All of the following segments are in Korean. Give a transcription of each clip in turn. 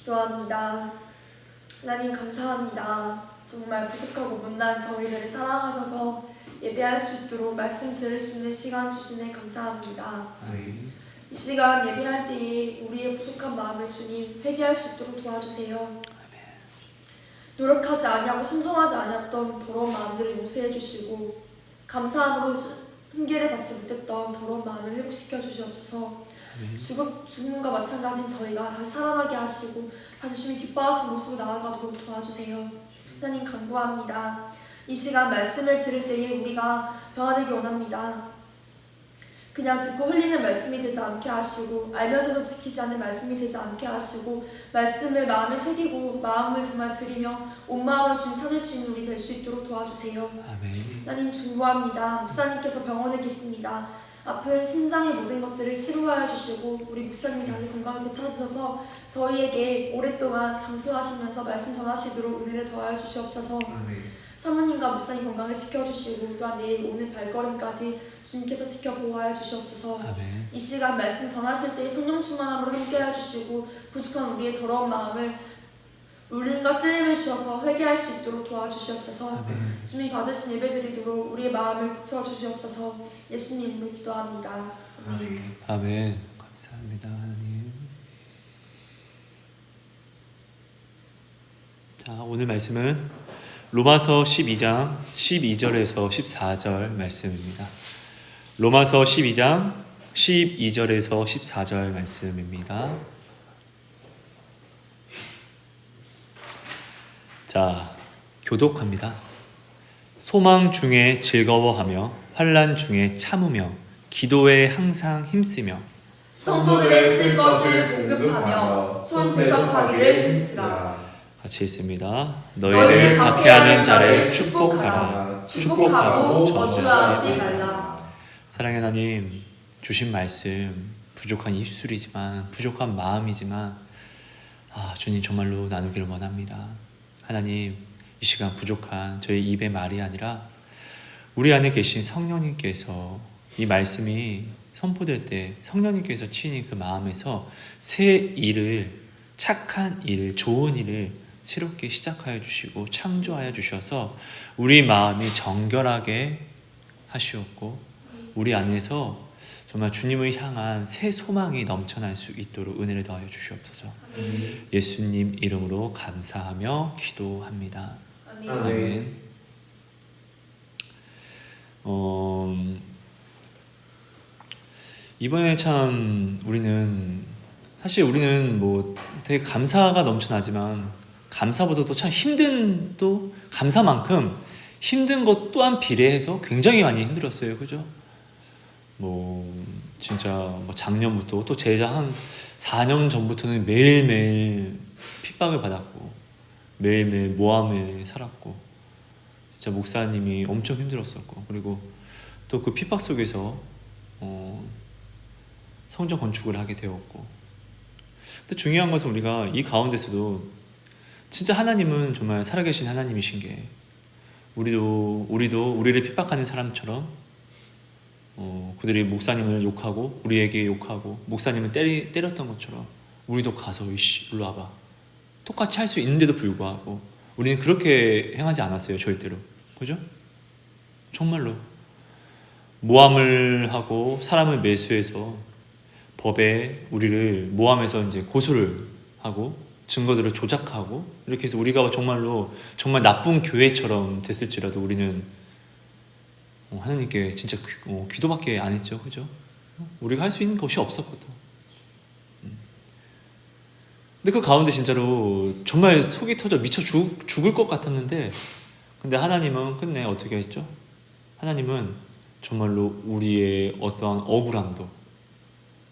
기도합니다. 하나님 감사합니다. 정말 부족하고 못난 저희들을 사랑하셔서 예배할 수 있도록 말씀 들을 수 있는 시간 주시네 감사합니다. 이 시간 예배할 때에 우리의 부족한 마음을 주님 회개할 수 있도록 도와주세요. 노력하지 아니하고 순종하지 않았던 더러운 마음들을 용서해 주시고 감사함으로 훈계를 받지 못했던 더러운 마음을 회복시켜 주시옵소서. 죽음과 마찬가지인 저희가 다시 살아나게 하시고 다시 주님 기뻐하시는 모습으로 나아가도록 도와주세요. 하나님 간구합니다. 이 시간 말씀을 들을 때에 우리가 변화되기 원합니다. 그냥 듣고 흘리는 말씀이 되지 않게 하시고 알면서도 지키지 않는 말씀이 되지 않게 하시고 말씀을 마음에 새기고 마음을 정말 들이며 온 마음으로 주님 찾을 수 있는 우리 될 수 있도록 도와주세요. 아멘. 하나님 중보합니다. 목사님께서 병원에 계십니다. 아픈 심장의 모든 것들을 치료하여 주시고 우리 목사님이 다시 건강을 되찾으셔서 저희에게 오랫동안 장수하시면서 말씀 전하시도록 은혜를 더하여 주시옵소서. 사모님과 목사님 건강을 지켜주시고 또한 내일 오는 발걸음까지 주님께서 지켜 보호하여 주시옵소서. 아멘. 이 시간 말씀 전하실 때 성령 충만함으로 함께하여 주시고 부족한 우리의 더러운 마음을 울림과 찔림을 주셔서 회개할 수 있도록 도와주시옵소서. 아멘. 주님이 받으신 예배 드리도록 우리의 마음을 고쳐주시옵소서. 예수님으로 기도합니다. 아멘. 아멘. 감사합니다 하나님. 자, 오늘 말씀은 로마서 12장 12절에서 14절 말씀입니다. 로마서 12장 12절에서 14절 말씀입니다. 자, 교독합니다. 소망 중에 즐거워하며 환난 중에 참으며 기도에 항상 힘쓰며 성도들의 쓸 것을 공급하며 손 대접하기를 힘쓰라. 같이 읽습니다. 너희를 박해하는 자를 축복하라. 축복하고 저주하지 말라. 사랑의 하나님, 주신 말씀 부족한 입술이지만 부족한 마음이지만 주님 정말로 나누기를 원합니다. 하나님, 이 시간 부족한 저희 입의 말이 아니라 우리 안에 계신 성령님께서 이 말씀이 선포될 때 성령님께서 치는 그 마음에서 새 일을, 착한 일을, 좋은 일을 새롭게 시작하여 주시고 창조하여 주셔서 우리 마음이 정결하게 하시옵고 우리 안에서 정말 주님을 향한 새 소망이 넘쳐날 수 있도록 은혜를 더하여 주시옵소서. 예수님 이름으로 감사하며 기도합니다. 아멘. 이번에 참 사실 우리는 뭐 되게 감사가 넘쳐나지만 감사보다도 참 또 감사만큼 힘든 것 또한 비례해서 굉장히 많이 힘들었어요. 그죠? 진짜 작년부터 또 제자 한 4년 전부터는 매일매일 핍박을 받았고 매일매일 모함에 살았고 진짜 목사님이 엄청 힘들었었고 그리고 또 그 핍박 속에서 성전 건축을 하게 되었고 근데 중요한 것은 우리가 이 가운데서도 진짜 하나님은 정말 살아계신 하나님이신 게 우리도 우리를 핍박하는 사람처럼 그들이 목사님을 욕하고 우리에게 욕하고 목사님을 때렸던 것처럼 우리도 가서 일로 와봐 똑같이 할 수 있는데도 불구하고 우리는 그렇게 행하지 않았어요. 절대로. 그죠? 정말로 모함을 하고 사람을 매수해서 법에 우리를 모함해서 이제 고소를 하고 증거들을 조작하고 이렇게 해서 우리가 정말 나쁜 교회처럼 됐을지라도 우리는 하나님께 진짜 기도밖에 안 했죠. 그죠? 우리가 할 수 있는 것이 없었거든. 근데 그 가운데 진짜로 정말 속이 터져 미쳐 죽을 것 같았는데 근데 하나님은 끝내 어떻게 했죠? 하나님은 정말로 우리의 어떠한 억울함도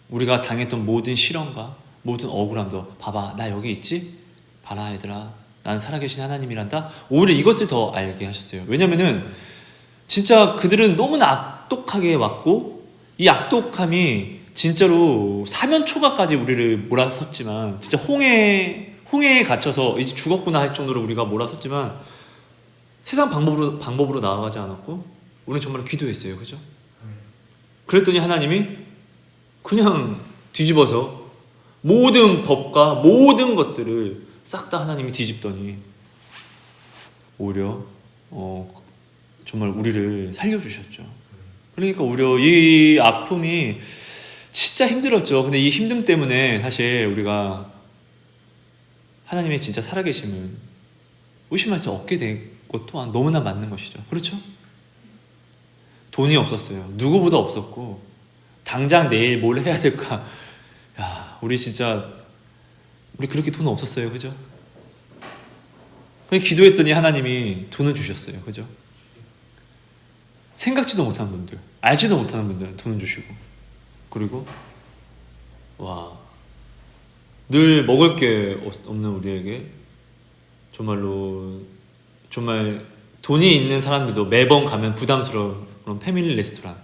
우리가 당했던 모든 시련과 모든 억울함도 봐봐 나 여기 있지? 봐라 얘들아 난 살아계신 하나님이란다. 오히려 이것을 더 알게 하셨어요. 왜냐면은 진짜 그들은 너무나 악독하게 왔고 이 악독함이 진짜로 사면초가까지 우리를 몰아섰지만 진짜 홍해에 갇혀서 이제 죽었구나 할 정도로 우리가 몰아섰지만 세상 방법으로 나아가지 않았고 우리는 정말 기도했어요. 그죠? 그랬더니 하나님이 그냥 뒤집어서 모든 법과 모든 것들을 싹 다 하나님이 뒤집더니 오히려 정말 우리를 살려주셨죠. 그러니까 오히려 이 아픔이 진짜 힘들었죠. 근데 이 힘듦 때문에 사실 우리가 하나님의 진짜 살아계심을 의심할 수 없게 된 것 또한 너무나 맞는 것이죠. 그렇죠? 돈이 없었어요. 누구보다 없었고 당장 내일 뭘 해야 될까? 야, 우리 그렇게 돈 없었어요. 그죠? 그냥 기도했더니 하나님이 돈을 주셨어요. 그죠? 생각지도 못하는 분들, 알지도 못하는 분들은 돈을 주시고, 그리고 와, 늘 먹을 게 없는 우리에게 정말 돈이 있는 사람들도 매번 가면 부담스러운 그런 패밀리 레스토랑,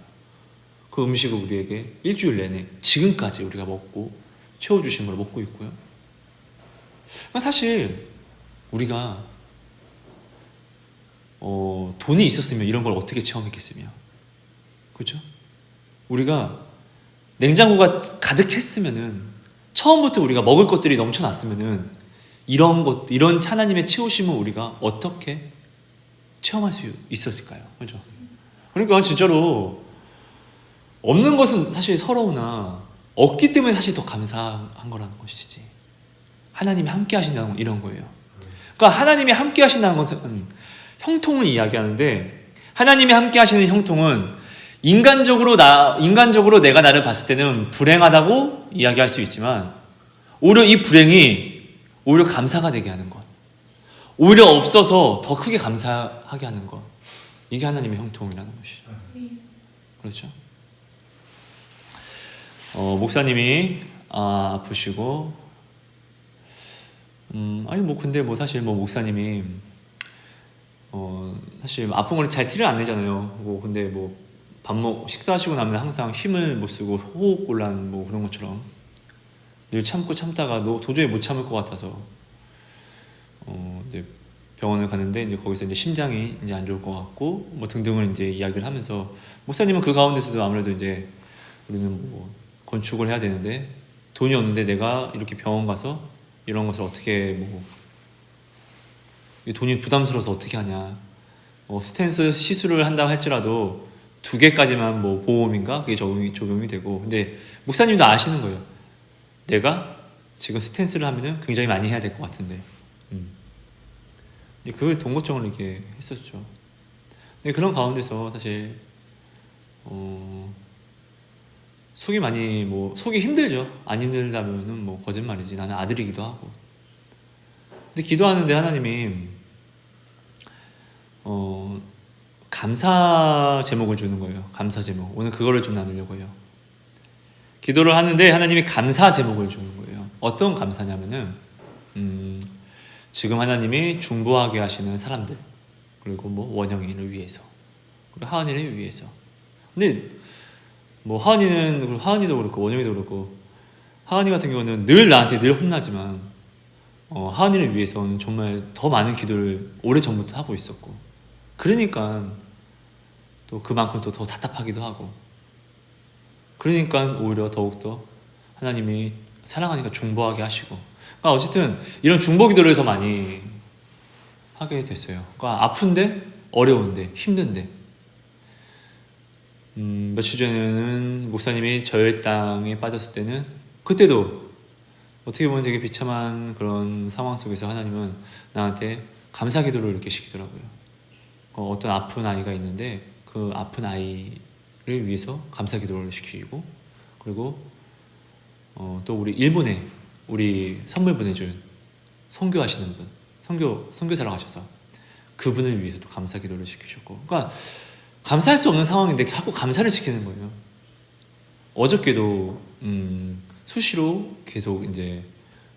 그 음식을 우리에게 일주일 내내 지금까지 우리가 먹고 채워주신 걸 먹고 있고요. 그러니까 사실 우리가 돈이 있었으면 이런 걸 어떻게 체험했겠으며, 그렇죠? 우리가 냉장고가 가득 찼으면은, 처음부터 우리가 먹을 것들이 넘쳐났으면은 이런 하나님의 채우심을 우리가 어떻게 체험할 수 있었을까요? 그렇죠? 그러니까 진짜로 없는 것은 사실 서러우나 없기 때문에 사실 더 감사한 거라는 것이지, 하나님이 함께 하신다는 건 이런 거예요. 그러니까 하나님이 함께 하신다는 것은 형통을 이야기하는데, 하나님이 함께 하시는 형통은 인간적으로 내가 나를 봤을 때는 불행하다고 이야기할 수 있지만, 오히려 이 불행이 오히려 감사가 되게 하는 것, 오히려 없어서 더 크게 감사하게 하는 것, 이게 하나님의 형통이라는 것이죠. 그렇죠? 목사님이 아프시고, 근데 사실 목사님이 사실 아픈 걸 잘 티를 안 내잖아요. 근데 식사하시고 나면 항상 힘을 못 쓰고 호흡곤란 그런 것처럼 늘 참다가 도저히 못 참을 것 같아서 이제 병원을 갔는데, 이제 거기서 이제 심장이 이제 안 좋을 것 같고 등등을 이제 이야기를 하면서, 목사님은 그 가운데서도 아무래도 이제 우리는 건축을 해야 되는데 돈이 없는데 내가 이렇게 병원 가서 이런 것을 어떻게 이 돈이 부담스러워서 어떻게 하냐, 스텐스 시술을 한다고 할지라도 2개까지만 보험인가 그게 적용이 되고, 근데 목사님도 아시는 거예요. 내가 지금 스텐스를 하면은 굉장히 많이 해야 될 것 같은데, 그걸 돈 걱정을 이렇게 했었죠. 근데 그런 가운데서 사실 속이 힘들죠. 안 힘들다면은 거짓말이지. 나는 아들이기도 하고. 근데 기도하는데 하나님이 감사 제목을 주는 거예요. 감사 제목. 오늘 그거를 좀 나누려고 해요. 기도를 하는데 하나님이 감사 제목을 주는 거예요. 어떤 감사냐면은 지금 하나님이 중보하게 하시는 사람들, 그리고 원영이를 위해서, 그리고 하은이를 위해서. 근데 하은이도 그렇고 원영이도 그렇고, 하은이 같은 경우는 나한테 늘 혼나지만 하은이를 위해서는 정말 더 많은 기도를 오래전부터 하고 있었고, 그러니까 또 그만큼 또 더 답답하기도 하고, 그러니까 오히려 더욱더 하나님이 사랑하니까 중보하게 하시고, 그러니까 어쨌든 이런 중보 기도를 더 많이 하게 됐어요. 그러니까 아픈데, 어려운데, 힘든데. 며칠 전에는 목사님이 저혈당에 빠졌을 때는, 그때도 어떻게 보면 되게 비참한 그런 상황 속에서 하나님은 나한테 감사 기도를 이렇게 시키더라고요. 어떤 아픈 아이가 있는데 그 아픈 아이를 위해서 감사 기도를 시키고, 그리고 또 우리 일본에 우리 선물 보내준 선교하시는 분, 선교사로 가셔서 그분을 위해서도 감사 기도를 시키셨고, 그러니까 감사할 수 없는 상황인데 자꾸 감사를 시키는 거예요. 어저께도 수시로 계속 이제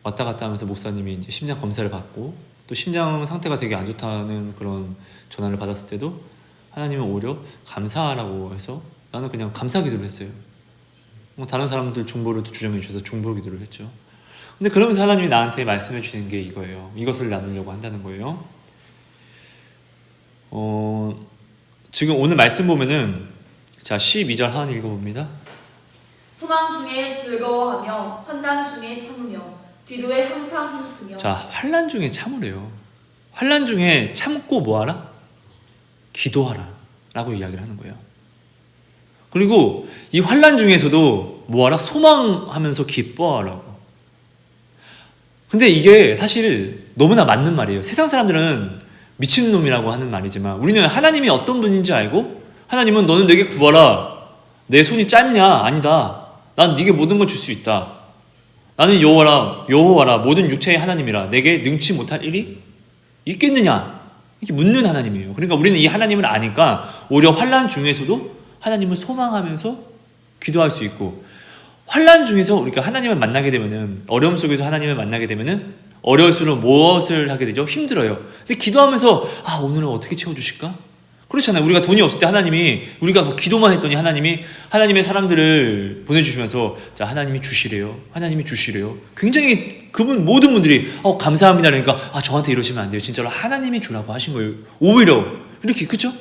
왔다 갔다 하면서 목사님이 이제 심장 검사를 받고, 또 심장 상태가 되게 안 좋다는 그런 전화를 받았을 때도 하나님은 오히려 감사하라고 해서 나는 그냥 감사 기도를 했어요. 다른 사람들 중보를 주장해 주셔서 중보 기도를 했죠. 근데 그러면서 하나님이 나한테 말씀해 주시는 게 이거예요. 이것을 나누려고 한다는 거예요. 지금 오늘 말씀 보면은, 자 12절 하나 읽어봅니다. 소망 중에 즐거워하며 환난 중에 참으며 기도에 항상 힘쓰며. 자, 환난 중에 참으래요. 환난 중에 참고 뭐하라? 기도하라 라고 이야기를 하는 거예요. 그리고 이 환난 중에서도 뭐하라? 소망하면서 기뻐하라고. 근데 이게 사실 너무나 맞는 말이에요. 세상 사람들은 미친놈이라고 하는 말이지만 우리는 하나님이 어떤 분인지 알고, 하나님은 너는 내게 구하라. 내 손이 짧냐? 아니다. 난 네게 모든 걸 줄 수 있다. 나는 여호와라 모든 육체의 하나님이라. 내게 능치 못할 일이 있겠느냐? 이렇게 묻는 하나님이에요. 그러니까 우리는 이 하나님을 아니까 오히려 환난 중에서도 하나님을 소망하면서 기도할 수 있고, 환난 중에서 우리가 하나님을 만나게 되면은, 어려움 속에서 하나님을 만나게 되면은 어려울수록 무엇을 하게 되죠? 힘들어요. 근데 기도하면서 오늘은 어떻게 채워주실까? 그렇잖아요. 우리가 돈이 없을 때 하나님이, 우리가 뭐 기도만 했더니 하나님이 하나님의 사람들을 보내주시면서 자, 하나님이 주시래요. 하나님이 주시래요. 굉장히 모든 분들이 감사합니다. 그러니까 저한테 이러시면 안 돼요. 진짜로 하나님이 주라고 하신 거예요. 오히려 이렇게, 그렇죠?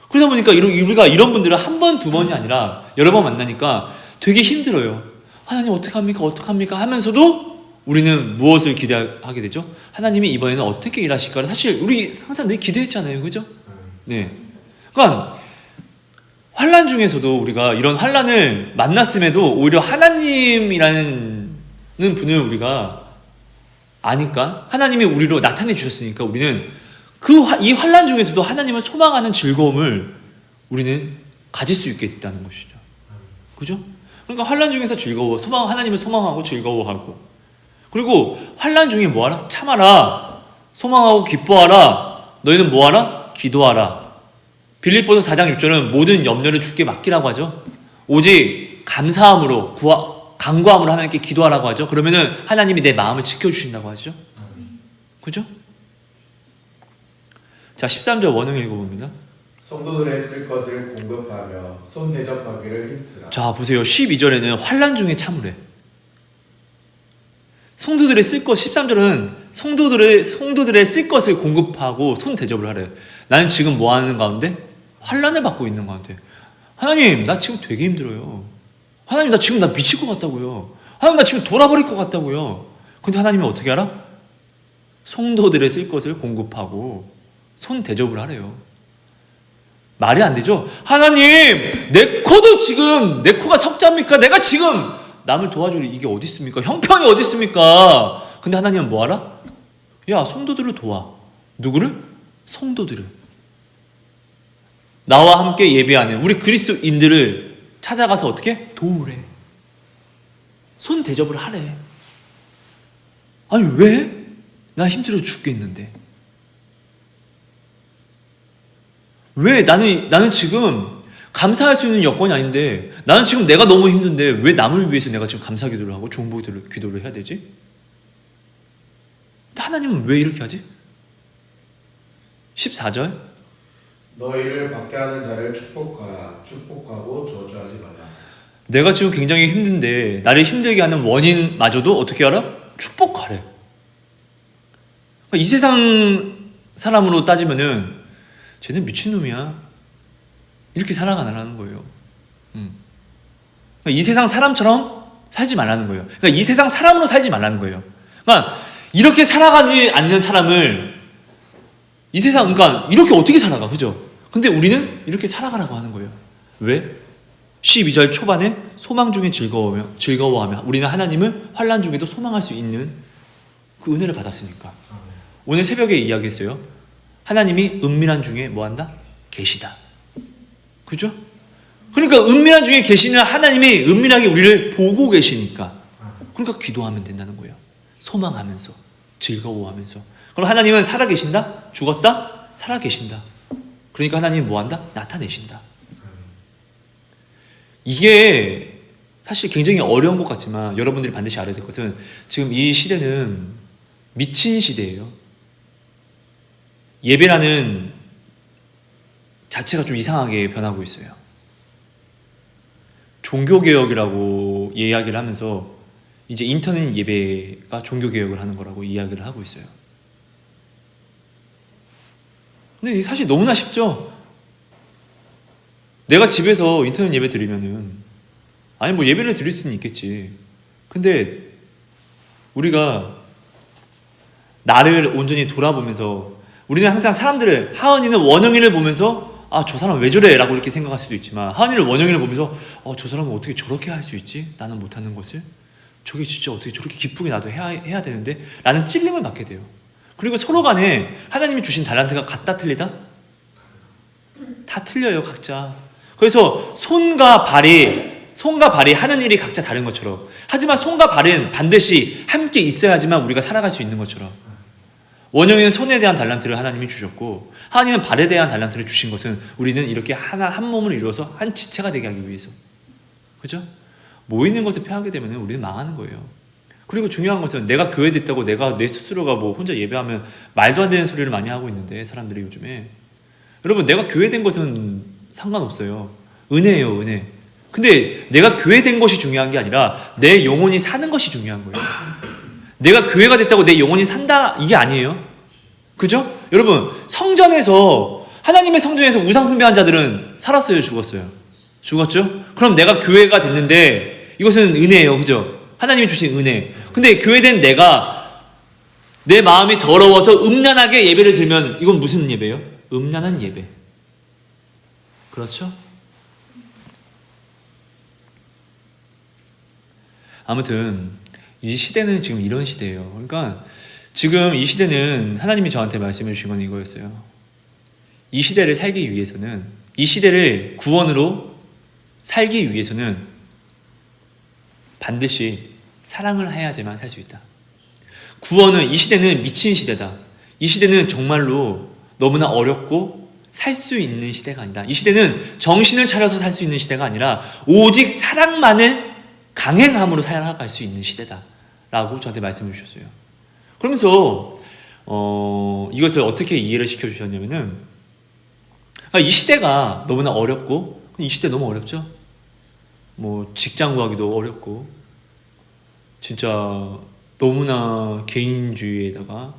그러다 보니까 우리가 이런 분들을 한 번, 두 번이 아니라 여러 번 만나니까 되게 힘들어요. 하나님 어떡합니까 하면서도 우리는 무엇을 기대하게 되죠? 하나님이 이번에는 어떻게 일하실까를 사실 우리 항상 늘 기대했잖아요. 그죠? 네. 그러니까 환난 중에서도 우리가 이런 환난을 만났음에도 오히려 하나님이라는 분을 우리가 아니까, 하나님이 우리로 나타내 주셨으니까 우리는 이 환난 중에서도 하나님을 소망하는 즐거움을 우리는 가질 수 있게 됐다는 것이죠. 그죠? 그러니까 환난 중에서 하나님을 소망하고 즐거워하고, 그리고 환난 중에 뭐하라? 참아라. 소망하고 기뻐하라. 너희는 뭐하라? 기도하라. 빌립보서 4장 6절은 모든 염려를 주께 맡기라고 하죠. 오직 감사함으로 간구함으로 하나님께 기도하라고 하죠. 그러면은 하나님이 내 마음을 지켜주신다고 하죠. 그죠? 자, 13절 원형 읽어봅니다. 성도들의 쓸 것을 공급하며 손 대접하기를 힘쓰라. 자, 보세요. 12절에는 환난 중에 참으래. 성도들의 쓸 것, 13절은 성도들의 쓸 것을 공급하고 손 대접을 하래. 나는 지금 뭐 하는 가운데? 환난을 받고 있는 가운데. 하나님, 나 지금 되게 힘들어요. 하나님, 나 지금 미칠 것 같다고요. 하나님, 나 지금 돌아버릴 것 같다고요. 근데 하나님은 어떻게 알아? 성도들의 쓸 것을 공급하고 손 대접을 하래요. 말이 안 되죠? 하나님, 내 코가 석자입니까? 내가 지금 남을 도와줄 이게 어디 있습니까? 형편이 어디 있습니까? 근데 하나님은 뭐 알아? 야, 성도들을 도와. 누구를? 성도들을. 나와 함께 예배하는 우리 그리스도인들을 찾아가서 어떻게? 도우래. 손 대접을 하래. 아니, 왜? 나 힘들어 죽겠는데. 왜? 나는 지금 감사할 수 있는 여건이 아닌데, 나는 지금 내가 너무 힘든데 왜 남을 위해서 내가 지금 감사 기도를 하고 중보 기도를 해야 되지? 근데 하나님은 왜 이렇게 하지? 14절 너희를 받게 하는 자를 축복하라. 축복하고 저주하지 말라. 내가 지금 굉장히 힘든데 나를 힘들게 하는 원인마저도 어떻게 알아? 축복하래. 그러니까 이 세상 사람으로 따지면은 쟤는 미친놈이야. 이렇게 살아가라는 거예요. 그러니까 이 세상 사람처럼 살지 말라는 거예요. 그러니까 이 세상 사람으로 살지 말라는 거예요. 그러니까 이렇게 살아가지 않는 사람을 그러니까 이렇게 어떻게 살아가, 그죠? 근데 우리는 이렇게 살아가라고 하는 거예요. 왜? 12절 초반에 소망 중에 즐거워하며 우리는 하나님을 환난 중에도 소망할 수 있는 그 은혜를 받았으니까. 오늘 새벽에 이야기했어요. 하나님이 은밀한 중에 뭐한다? 계시다. 그죠? 그러니까 은밀한 중에 계시는 하나님이 은밀하게 우리를 보고 계시니까, 그러니까 기도하면 된다는 거예요. 소망하면서, 즐거워하면서. 그럼 하나님은 살아계신다? 죽었다? 살아계신다. 그러니까 하나님이 뭐한다? 나타내신다. 이게 사실 굉장히 어려운 것 같지만 여러분들이 반드시 알아야 될 것은, 지금 이 시대는 미친 시대예요. 예배라는 자체가 좀 이상하게 변하고 있어요. 종교개혁이라고 이야기를 하면서 이제 인터넷 예배가 종교개혁을 하는 거라고 이야기를 하고 있어요. 근데 사실 너무나 쉽죠? 내가 집에서 인터넷 예배 드리면은 아니 뭐 예배를 드릴 수는 있겠지. 근데 우리가 나를 온전히 돌아보면서 우리는 항상 사람들을 하은이는 원영이를 보면서 아 저 사람 왜 저래? 라고 이렇게 생각할 수도 있지만 하은이를 원영이를 보면서 저 사람은 어떻게 저렇게 할 수 있지? 나는 못하는 것을 저게 진짜 어떻게 저렇게 기쁘게 나도 해야 되는데 라는 찔림을 받게 돼요. 그리고 서로 간에 하나님이 주신 달란트가 같다 틀리다? 다 틀려요 각자. 그래서 손과 발이 하는 일이 각자 다른 것처럼 하지만 손과 발은 반드시 함께 있어야지만 우리가 살아갈 수 있는 것처럼 원영이는 손에 대한 달란트를 하나님이 주셨고 하나님은 발에 대한 달란트를 주신 것은 우리는 이렇게 한 몸을 이루어서 한 지체가 되게 하기 위해서 그죠? 모이는 것을 폐하게 되면 우리는 망하는 거예요. 그리고 중요한 것은 내가 교회 됐다고 내가 내 스스로가 뭐 혼자 예배하면 말도 안 되는 소리를 많이 하고 있는데 사람들이 요즘에 여러분 내가 교회 된 것은 상관없어요. 은혜예요 은혜. 근데 내가 교회 된 것이 중요한 게 아니라 내 영혼이 사는 것이 중요한 거예요. 내가 교회가 됐다고 내 영혼이 산다 이게 아니에요. 그죠? 여러분 성전에서 하나님의 성전에서 우상 숭배한 자들은 살았어요 죽었어요? 죽었죠? 그럼 내가 교회가 됐는데 이것은 은혜예요. 그죠? 하나님이 주신 은혜. 근데 교회된 내가 내 마음이 더러워서 음란하게 예배를 드리면 이건 무슨 예배예요? 음란한 예배. 그렇죠? 아무튼 이 시대는 지금 이런 시대예요. 그러니까 지금 이 시대는 하나님이 저한테 말씀해 주신 건 이거였어요. 이 시대를 살기 위해서는 이 시대를 구원으로 살기 위해서는 반드시 사랑을 해야지만 살 수 있다. 구원은 이 시대는 미친 시대다. 이 시대는 정말로 너무나 어렵고 살 수 있는 시대가 아니다. 이 시대는 정신을 차려서 살 수 있는 시대가 아니라 오직 사랑만을 강행함으로 살아갈 수 있는 시대다 라고 저한테 말씀해 주셨어요. 그러면서 이것을 어떻게 이해를 시켜주셨냐면은 이 시대가 너무나 어렵고 이 시대 너무 어렵죠. 뭐 직장 구하기도 어렵고 진짜 너무나 개인주의에다가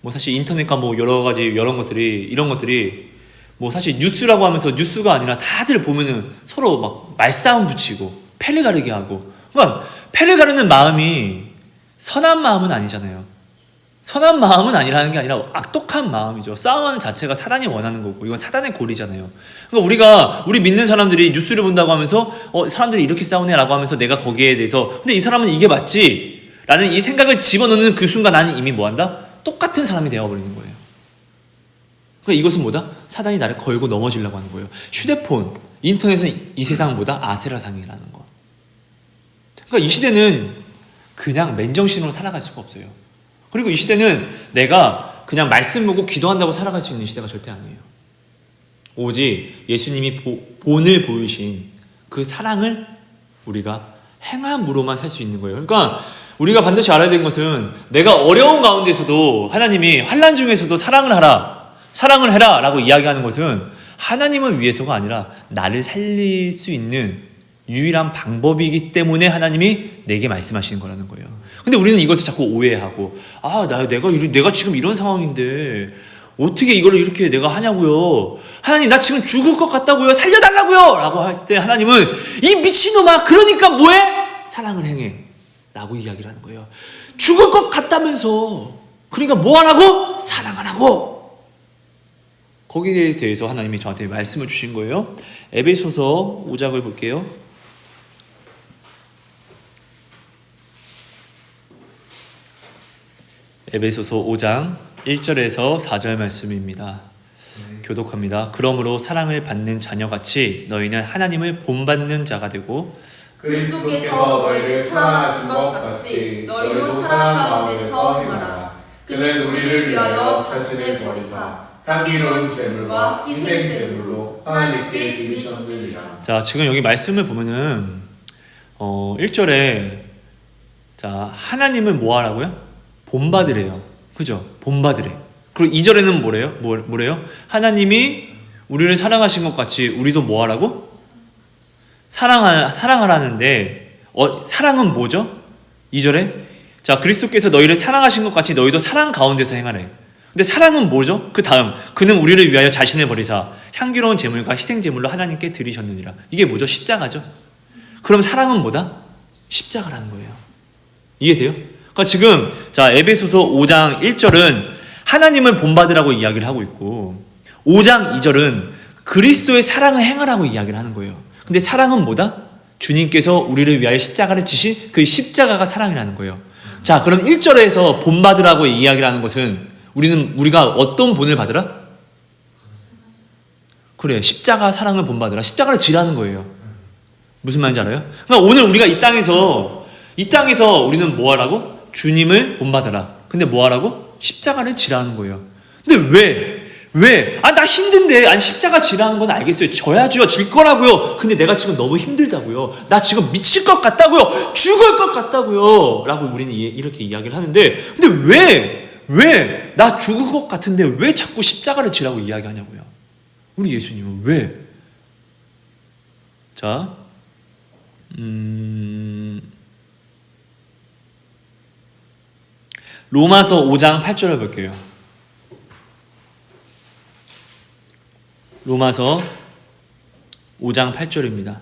뭐 사실 인터넷과 뭐 여러 가지 이런 것들이 뭐 사실 뉴스라고 하면서 뉴스가 아니라 다들 보면은 서로 막 말싸움 붙이고 패를 가르게 하고 그러니까 패를 가르는 마음이 선한 마음은 아니잖아요. 선한 마음은 아니라는 게 아니라 악독한 마음이죠. 싸움하는 자체가 사단이 원하는 거고 이건 사단의 골이잖아요. 그러니까 우리 믿는 사람들이 뉴스를 본다고 하면서 사람들이 이렇게 싸우네 라고 하면서 내가 거기에 대해서 근데 이 사람은 이게 맞지 라는 이 생각을 집어넣는 그 순간 나는 이미 뭐한다? 똑같은 사람이 되어버리는 거예요. 그러니까 이것은 뭐다? 사단이 나를 걸고 넘어지려고 하는 거예요. 휴대폰, 인터넷은 이 세상보다 아세라상이라는 거. 그러니까 이 시대는 그냥 맨정신으로 살아갈 수가 없어요. 그리고 이 시대는 내가 그냥 말씀 보고 기도한다고 살아갈 수 있는 시대가 절대 아니에요. 오직 예수님이 본을 보이신 그 사랑을 우리가 행함으로만 살 수 있는 거예요. 그러니까 우리가 반드시 알아야 되는 것은 내가 어려운 가운데서도 하나님이 환난 중에서도 사랑을 해라 라고 이야기하는 것은 하나님을 위해서가 아니라 나를 살릴 수 있는 유일한 방법이기 때문에 하나님이 내게 말씀하시는 거라는 거예요. 근데 우리는 이것을 자꾸 오해하고 내가 지금 이런 상황인데 어떻게 이거를 이렇게 내가 하냐고요. 하나님 나 지금 죽을 것 같다고요. 살려달라고요 라고 했을 때 하나님은 이 미친놈아 그러니까 뭐해? 사랑을 행해 라고 이야기를 하는 거예요. 죽을 것 같다면서 그러니까 뭐 하라고? 사랑하라고. 거기에 대해서 하나님이 저한테 말씀을 주신 거예요. 에베소서 5장을 볼게요. 에베소서 5장 1절에서 4절 말씀입니다. 교독합니다. 그러므로 사랑을 받는 자녀같이 너희는 하나님을 본받는 자가 되고 그리스도께서 너희를 사랑하신 것 같이 너희도 사랑 가운데서 행하라. 그는 우리를 위하여 자신을 버리사 향기로운 제물과 희생 제물로 하나님께 드리셨느니라. 자, 지금 여기 말씀을 보면은 1절에 자, 하나님을 뭐 하라고요? 본받으래요. 그죠? 본받으래. 그리고 2절에는 뭐래요? 하나님이 우리를 사랑하신 것 같이 우리도 뭐 하라고? 사랑하라는데 사랑은 뭐죠? 2절에 자, 그리스도께서 너희를 사랑하신 것 같이 너희도 사랑 가운데서 행하래. 근데 사랑은 뭐죠? 그 다음 그는 우리를 위하여 자신을 버리사 향기로운 제물과 희생 제물로 하나님께 드리셨느니라. 이게 뭐죠? 십자가죠. 그럼 사랑은 뭐다? 십자가라는 거예요. 이해돼요? 그러니까 지금 자 에베소서 5장 1절은 하나님을 본받으라고 이야기를 하고 있고 5장 2절은 그리스도의 사랑을 행하라고 이야기를 하는 거예요. 근데 사랑은 뭐다? 주님께서 우리를 위하여 십자가를 지신 그 십자가가 사랑이라는 거예요. 자, 그럼 1절에서 본받으라고 이야기를 하는 것은 우리가 어떤 본을 받으라? 그래, 십자가 사랑을 본받으라. 십자가를 지라는 거예요. 무슨 말인지 알아요? 그러니까 오늘 우리가 이 땅에서 우리는 뭐 하라고? 주님을 본받으라. 근데 뭐 하라고? 십자가를 지라는 거예요. 근데 왜? 나 힘든데. 아니, 십자가 지라는 건 알겠어요. 져야죠. 질 거라고요. 근데 내가 지금 너무 힘들다고요. 나 지금 미칠 것 같다고요. 죽을 것 같다고요. 라고 우리는 이렇게 이야기를 하는데, 근데 왜? 나 죽을 것 같은데 왜 자꾸 십자가를 지라고 이야기하냐고요. 우리 예수님은 왜? 자, 로마서 5장 8절을 볼게요. 로마서 5장 8절입니다.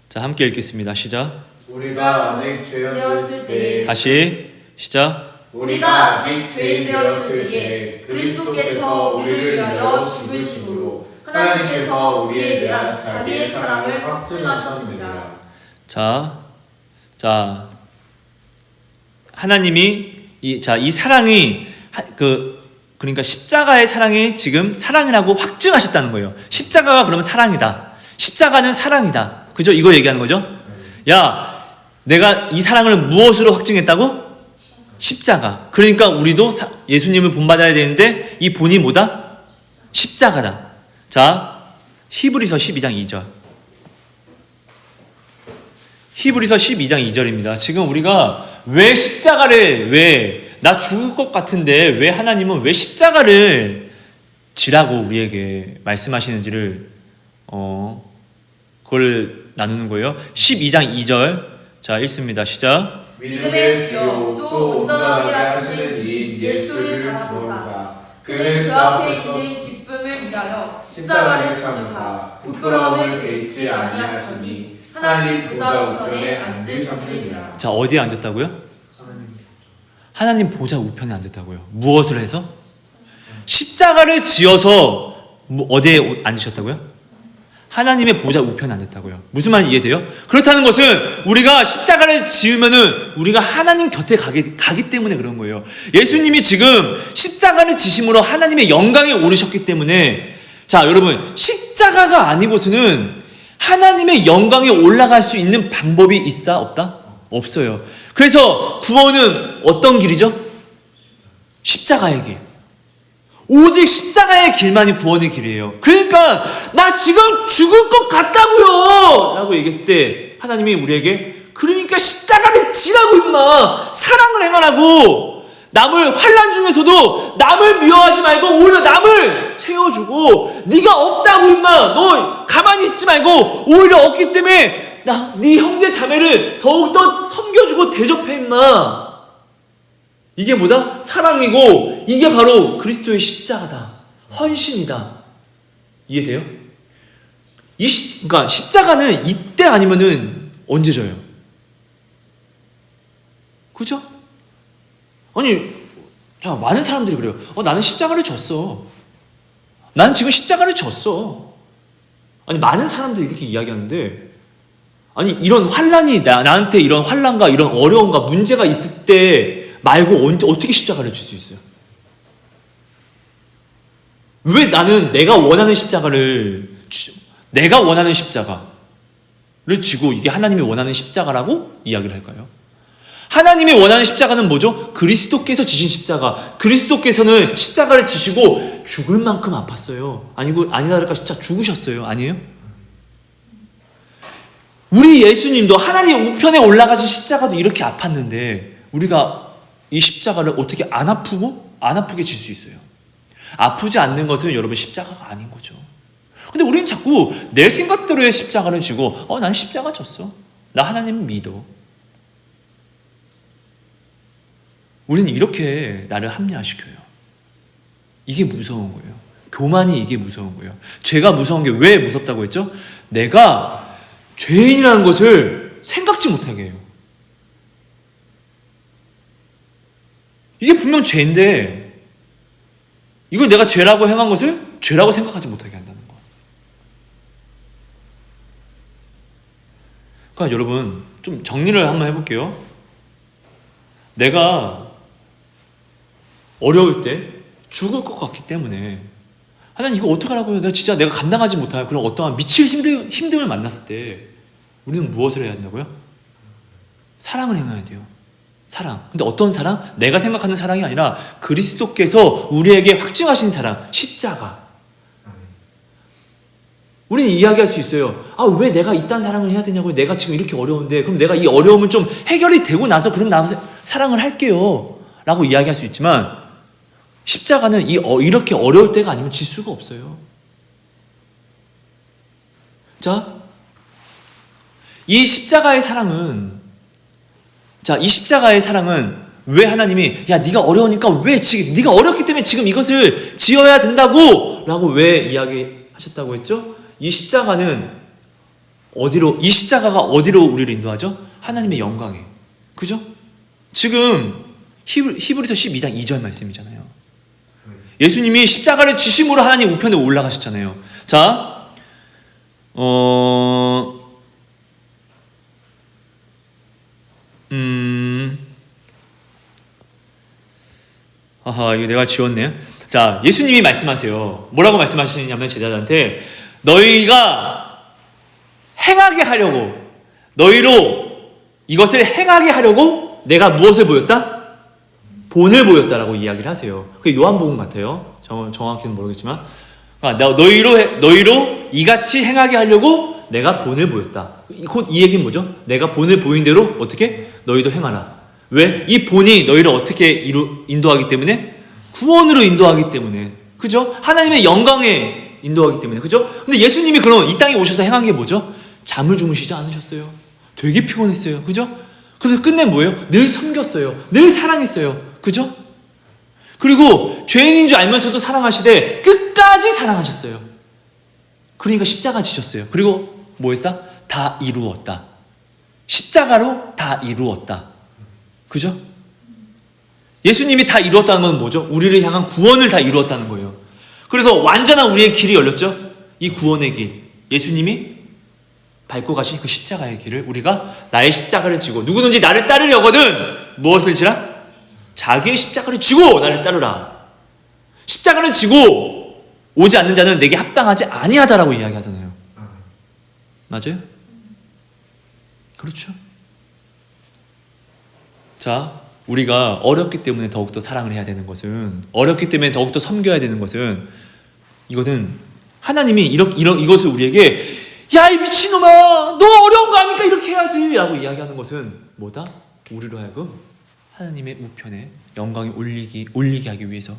자, 함께 읽겠습니다. 시작. 우리가 아직 죄인 되었을 때에 다시 시작. 우리가 아직 죄인 되었을 때에 그리스도께서 우리를 위하여 죽으심으로 하나님께서 우리에 대한 자기의 사랑을 확증하셨느니라. 자, 하나님이 이 사랑이 그러니까 십자가의 사랑이 지금 사랑이라고 확증하셨다는 거예요. 십자가가 그러면 사랑이다. 십자가는 사랑이다. 그죠? 이거 얘기하는 거죠? 야, 내가 이 사랑을 무엇으로 확증했다고? 십자가. 그러니까 우리도 예수님을 본받아야 되는데 이 본이 뭐다? 십자가다. 자, 히브리서 12장 2절. 히브리서 12장 2절입니다. 지금 우리가 왜 십자가를 나 죽을 것 같은데 왜 하나님은 왜 십자가를 지라고 우리에게 말씀하시는지를 그걸 나누는 거예요. 12장 2절. 자, 읽습니다. 시작. 믿음의 주요 또 온전하게 하시는 이 예수를 바라보자. 그는 그 앞에 있는 기쁨을 위하여 십자가를 참으사 부끄러움을 개의치 아니하시니 하나님 보좌 우편에 앉으셨느니라. 자, 어디에 앉았다고요? 하나님 보좌 우편에 앉았다고요. 무엇을 해서? 십자가를 지어서 어디에 앉으셨다고요? 하나님의 보좌 우편에 앉았다고요. 무슨 말인지 이해돼요? 그렇다는 것은 우리가 십자가를 지으면은 우리가 하나님 곁에 가기 때문에 그런 거예요. 예수님이 지금 십자가를 지심으로 하나님의 영광에 오르셨기 때문에, 자, 여러분, 십자가가 아니고서는 하나님의 영광에 올라갈 수 있는 방법이 있다? 없다? 없어요. 그래서 구원은 어떤 길이죠? 십자가의 길. 오직 십자가의 길만이 구원의 길이에요. 그러니까 나 지금 죽을 것 같다고요 라고 얘기했을 때 하나님이 우리에게 그러니까 십자가를 지라고 임마. 사랑을 행하라고. 남을 환난 중에서도 남을 미워하지 말고 오히려 남을 채워주고, 네가 없다고 임마. 너 가만히 있지 말고 오히려 없기 때문에 네 형제 자매를 더욱더 섬겨주고 대접해 임마. 이게 뭐다? 사랑이고 이게 바로 그리스도의 십자가다. 헌신이다. 이해돼요? 그러니까 십자가는 이때 아니면은 언제 져요? 그죠? 아니, 자, 많은 사람들이 그래요. 나는 십자가를 졌어. 난 지금 십자가를 졌어. 아니, 많은 사람들이 이렇게 이야기하는데, 아니, 이런 환란이 나한테 이런 환란과 이런 어려움과 문제가 있을 때 말고 어떻게 십자가를 질 수 있어요? 왜 나는 내가 원하는 십자가를 지고 이게 하나님이 원하는 십자가라고 이야기를 할까요? 하나님이 원하는 십자가는 뭐죠? 그리스도께서 지신 십자가. 그리스도께서는 십자가를 지시고 죽을 만큼 아팠어요. 아니나 다를까 진짜 죽으셨어요. 아니에요? 우리 예수님도 하나님 우편에 올라가신 십자가도 이렇게 아팠는데 우리가 이 십자가를 어떻게 안 아프게 질 수 있어요? 아프지 않는 것은 여러분 십자가가 아닌 거죠. 근데 우리는 자꾸 내 생각대로의 십자가를 지고 난 십자가 졌어. 나 하나님 믿어. 우리는 이렇게 나를 합리화시켜요. 이게 무서운 거예요. 교만이 이게 무서운 거예요. 죄가 무서운 게 왜 무섭다고 했죠? 내가 죄인이라는 것을 생각지 못하게 해요. 이게 분명 죄인데 이걸 내가 죄라고 행한 것을 죄라고 생각하지 못하게 한다는 거예요. 그러니까 여러분 좀 정리를 한번 해볼게요. 내가 어려울 때 죽을 것 같기 때문에 하나님 이거 어떡하라고요? 내가 감당하지 못할 그런 어떠한 미칠 힘듦을 만났을 때 우리는 무엇을 해야 한다고요? 사랑을 행해야 돼요. 사랑. 근데 어떤 사랑? 내가 생각하는 사랑이 아니라 그리스도께서 우리에게 확증하신 사랑, 십자가. 우리는 이야기할 수 있어요. 왜 내가 이딴 사랑을 해야 되냐고요? 내가 지금 이렇게 어려운데 그럼 내가 이 어려움을 좀 해결이 되고 나서 그럼 나 사랑을 할게요 라고 이야기할 수 있지만 십자가는 이렇게 어려울 때가 아니면 질 수가 없어요. 자, 이 십자가의 사랑은 왜 하나님이 네가 어려우니까 왜 지금 네가 어렵기 때문에 지금 이것을 지어야 된다고 라고 왜 이야기하셨다고 했죠? 이 십자가가 어디로 우리를 인도하죠? 하나님의 영광에. 그죠? 지금 히브리서 12장 2절 말씀이잖아요. 예수님이 십자가를 지심으로 하나님 우편에 올라가셨잖아요. 자, 이거 내가 지웠네. 자, 예수님이 말씀하세요. 뭐라고 말씀하시냐면 제자들한테 너희가 행하게 하려고 이것을 행하게 하려고 내가 무엇을 보였다? 본을 보였다라고 이야기를 하세요. 그게 요한복음 같아요. 정확히는 모르겠지만 너희로 이같이 행하게 하려고 내가 본을 보였다. 곧 이 얘기는 뭐죠? 내가 본을 보인 대로 어떻게? 너희도 행하라. 왜? 이 본이 너희를 어떻게 인도하기 때문에? 구원으로 인도하기 때문에. 그죠? 하나님의 영광에 인도하기 때문에. 그죠? 근데 예수님이 그럼 이 땅에 오셔서 행한 게 뭐죠? 잠을 주무시지 않으셨어요. 되게 피곤했어요. 그죠? 그래서 끝내 뭐예요? 늘 섬겼어요. 늘 사랑했어요. 그죠? 그리고 죄인인 줄 알면서도 사랑하시되 끝까지 사랑하셨어요. 그러니까 십자가 지셨어요. 그리고 뭐 했다? 다 이루었다. 십자가로 다 이루었다. 그죠? 예수님이 다 이루었다는 건 뭐죠? 우리를 향한 구원을 다 이루었다는 거예요. 그래서 완전한 우리의 길이 열렸죠? 이 구원의 길. 예수님이 밟고 가신 그 십자가의 길을 우리가 나의 십자가를 지고 누구든지 나를 따르려거든 무엇을 지라? 자기의 십자가를 지고 나를 따르라. 십자가를 지고 오지 않는 자는 내게 합당하지 아니하다라고 이야기하잖아요. 맞아요? 그렇죠. 자, 우리가 어렵기 때문에 더욱더 사랑을 해야 되는 것은, 어렵기 때문에 더욱더 섬겨야 되는 것은, 이거는 하나님이 이것을 우리에게 야, 이 미친놈아, 너 어려운 거 아니까 이렇게 해야지 라고 이야기하는 것은 뭐다? 우리로 하여금 하나님의 우편에 영광이 올리게 하기 위해서.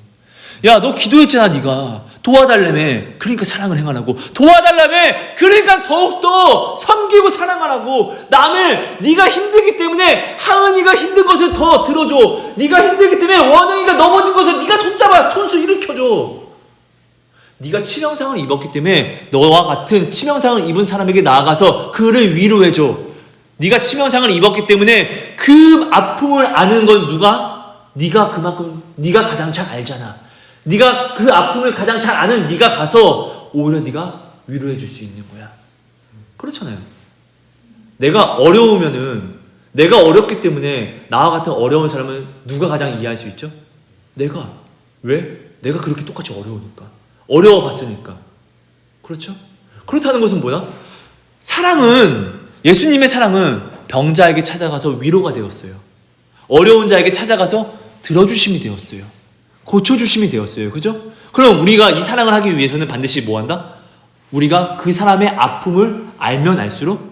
야, 너 기도했잖아. 네가 도와달라며. 그러니까 사랑을 행하라고. 도와달라며. 그러니까 더욱더 섬기고 사랑하라고. 남을 네가 힘들기 때문에 하은이가 힘든 것을 더 들어줘. 네가 힘들기 때문에 원영이가 넘어진 것을 네가 손잡아 손수 일으켜줘. 네가 치명상을 입었기 때문에 너와 같은 치명상을 입은 사람에게 나아가서 그를 위로해줘. 네가 치명상을 입었기 때문에 그 아픔을 아는 건 누가? 네가 그만큼 네가 가장 잘 알잖아. 네가 그 아픔을 가장 잘 아는 네가 가서 오히려 네가 위로해 줄 수 있는 거야. 그렇잖아요. 내가 어려우면은 내가 어렵기 때문에 나와 같은 어려운 사람은 누가 가장 이해할 수 있죠? 내가. 왜? 내가 그렇게 똑같이 어려우니까. 어려워 봤으니까. 그렇죠? 그렇다는 것은 뭐야? 예수님의 사랑은 병자에게 찾아가서 위로가 되었어요. 어려운 자에게 찾아가서 들어주심이 되었어요. 고쳐주심이 되었어요. 그죠? 그럼 우리가 이 사랑을 하기 위해서는 반드시 뭐 한다? 우리가 그 사람의 아픔을 알면 알수록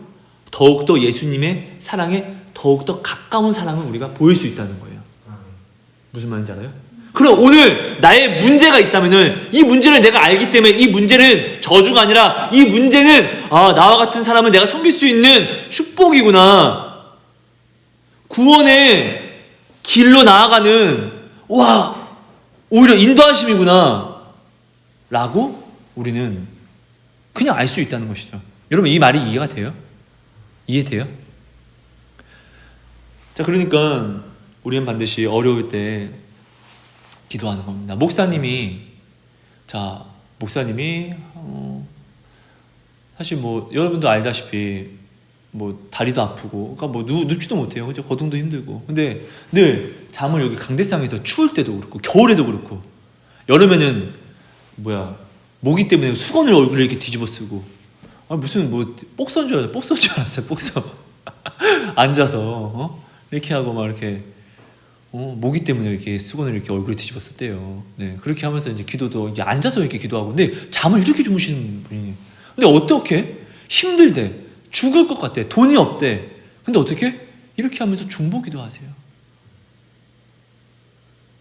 더욱더 예수님의 사랑에 더욱더 가까운 사랑을 우리가 보일 수 있다는 거예요. 무슨 말인지 알아요? 그럼 오늘 나의 문제가 있다면은 이 문제를 내가 알기 때문에 이 문제는 저주가 아니라 이 문제는 나와 같은 사람을 내가 섬길 수 있는 축복이구나. 구원의 길로 나아가는 오히려 인도하심이구나 라고 우리는 그냥 알 수 있다는 것이죠. 여러분 이 말이 이해가 돼요? 이해돼요? 자, 그러니까 우리는 반드시 어려울 때 기도하는 겁니다. 목사님이 사실 뭐 여러분도 알다시피 뭐 다리도 아프고, 그러니까 뭐 눕지도 못해요, 그죠? 거동도 힘들고. 근데 늘 잠을 여기 강대상에서 추울 때도 그렇고 겨울에도 그렇고, 여름에는 모기 때문에 수건을 얼굴에 이렇게 뒤집어 쓰고, 무슨 뭐 복서인 줄 알았어요. 복서. 앉아서 이렇게 하고 막 이렇게 모기 때문에 이렇게 수건을 이렇게 얼굴에 뒤집어 썼대요. 네, 그렇게 하면서 이제 기도도 이제 앉아서 이렇게 기도하고, 근데 잠을 이렇게 주무시는 분이. 근데 어떻게 힘들대, 죽을 것 같대, 돈이 없대. 근데 어떻게 이렇게 하면서 중보기도 하세요.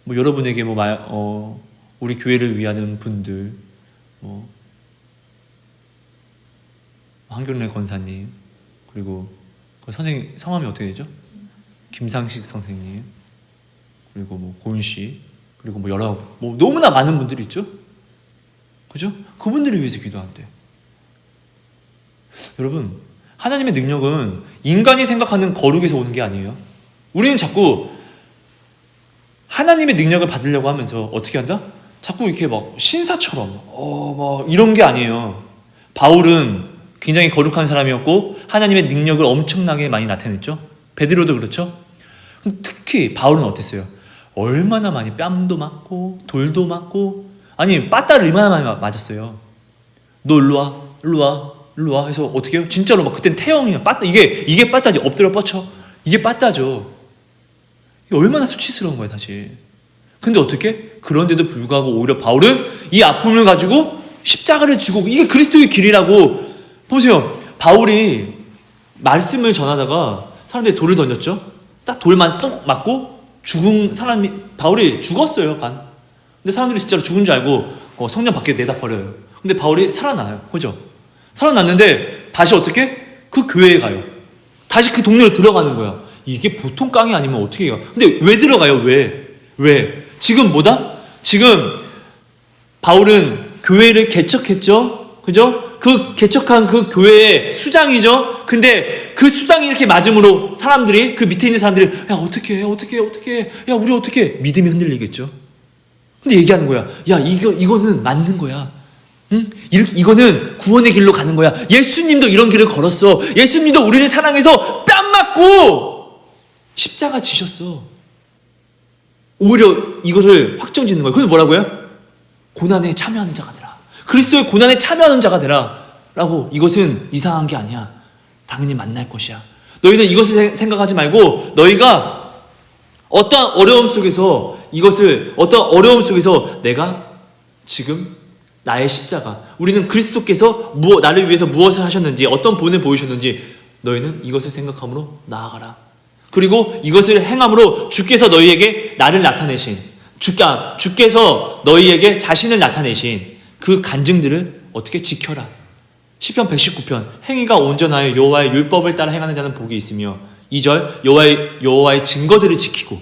뭐 여러분에게 우리 교회를 위하는 분들, 한경래 권사님, 그리고 그 선생님 성함이 어떻게 되죠? 김상식 선생님, 그리고 뭐 고은 씨, 그리고 뭐 너무나 많은 분들이 있죠, 그죠? 그분들을 위해서 기도한대. 여러분, 하나님의 능력은 인간이 생각하는 거룩에서 오는 게 아니에요. 우리는 자꾸 하나님의 능력을 받으려고 하면서 어떻게 한다? 자꾸 이렇게 막 신사처럼 막 이런 게 아니에요. 바울은 굉장히 거룩한 사람이었고 하나님의 능력을 엄청나게 많이 나타냈죠. 베드로도 그렇죠. 특히 바울은 어땠어요? 얼마나 많이 뺨도 맞고 돌도 맞고, 아니 빠따를 얼마나 많이 맞았어요. 너 일로 와 해서 어떻게 해요? 진짜로 막 그땐 태형이야. 빠따, 이게 빠따지. 엎드려 뻗쳐. 이게 빠따죠. 이게 얼마나 수치스러운 거예요, 사실. 근데 어떻게? 그런데도 불구하고 오히려 바울은 이 아픔을 가지고 십자가를 지고, 이게 그리스도의 길이라고. 보세요. 바울이 말씀을 전하다가 사람들이 돌을 던졌죠. 딱 돌만 똑 맞고 죽은 사람이, 바울이 죽었어요, 반. 근데 사람들이 진짜로 죽은 줄 알고 성전 밖에 내다 버려요. 근데 바울이 살아나요, 그죠? 살아났는데 다시 어떻게? 그 교회에 가요. 다시 그 동네로 들어가는 거야. 이게 보통 깡이 아니면 어떻게 해요? 근데 왜 들어가요? 왜? 지금 지금 바울은 교회를 개척했죠? 그죠? 그 개척한 그 교회의 수장이죠? 근데 그 수장이 이렇게 맞음으로 사람들이, 그 밑에 있는 사람들이, 야, 어떻게 해? 야, 우리 어떻게 해? 믿음이 흔들리겠죠? 근데 얘기하는 거야. 야, 이거는 맞는 거야. 응? 이거는 구원의 길로 가는 거야. 예수님도 이런 길을 걸었어. 예수님도 우리를 사랑해서 뺨 맞고 십자가 지셨어. 오히려 이것을 확정짓는 거예요. 그건 뭐라고요? 고난에 참여하는 자가 되라. 그리스도의 고난에 참여하는 자가 되라 라고. 이것은 이상한 게 아니야. 당연히 만날 것이야. 너희는 이것을 생각하지 말고, 너희가 어떠한 어려움 속에서 내가 지금 나의 십자가, 우리는 그리스도께서 나를 위해서 무엇을 하셨는지, 어떤 본을 보이셨는지, 너희는 이것을 생각함으로 나아가라. 그리고 이것을 행함으로 주께서 너희에게 나를 나타내신, 주께서 너희에게 자신을 나타내신 그 간증들을 어떻게 지켜라. 시편 119편, 행위가 온전하여 여호와의 율법을 따라 행하는 자는 복이 있으며, 2절, 여호와의 증거들을 지키고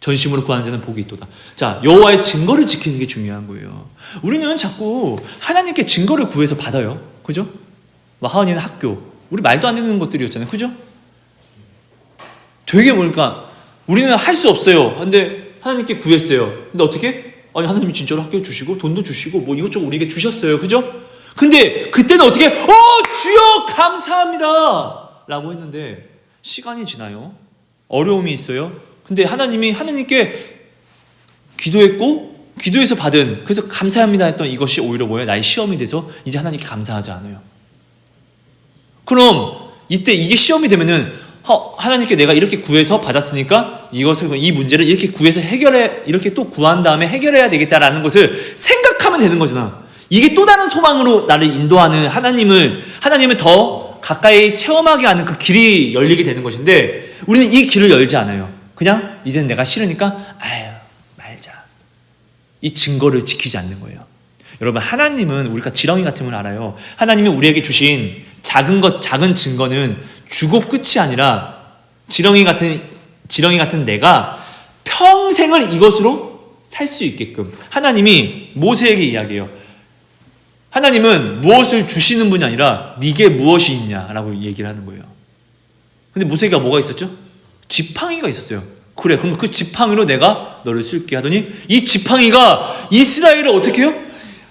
전심으로 구하는 자는 복이 있도다. 자, 여호와의 증거를 지키는 게 중요한 거예요. 우리는 자꾸 하나님께 증거를 구해서 받아요. 그죠? 하은이는 학교, 우리 말도 안 되는 것들이었잖아요. 그죠? 되게 우리는 할 수 없어요. 근데 하나님께 구했어요. 근데 어떻게? 아니, 하나님이 진짜로 학교 주시고 돈도 주시고 뭐 이것저것 우리에게 주셨어요. 그죠? 근데 그때는 어떻게? 주여 감사합니다 라고 했는데, 시간이 지나요. 어려움이 있어요. 근데 하나님께 기도했고, 기도해서 받은, 그래서 감사합니다 했던 이것이 오히려 뭐예요? 나의 시험이 돼서 이제 하나님께 감사하지 않아요. 그럼 이때 이게 시험이 되면은, 하나님께 내가 이렇게 구해서 받았으니까 이 문제를 이렇게 구해서 이렇게 또 구한 다음에 해결해야 되겠다라는 것을 생각하면 되는 거잖아. 이게 또 다른 소망으로 나를 인도하는 하나님을 더 가까이 체험하게 하는 그 길이 열리게 되는 것인데, 우리는 이 길을 열지 않아요. 그냥 이제는 내가 싫으니까 말자. 이 증거를 지키지 않는 거예요. 여러분, 하나님은 우리가 지렁이 같음을 알아요. 하나님이 우리에게 주신 작은 증거는 주고 끝이 아니라, 지렁이 같은 내가 평생을 이것으로 살 수 있게끔 하나님이 모세에게 이야기해요. 하나님은 무엇을 주시는 분이 아니라 네게 무엇이 있냐라고 얘기를 하는 거예요. 근데 모세가 뭐가 있었죠? 지팡이가 있었어요. 그래, 그럼 그 지팡이로 내가 너를 쓸게 하더니 이 지팡이가 이스라엘을 어떻게 해요?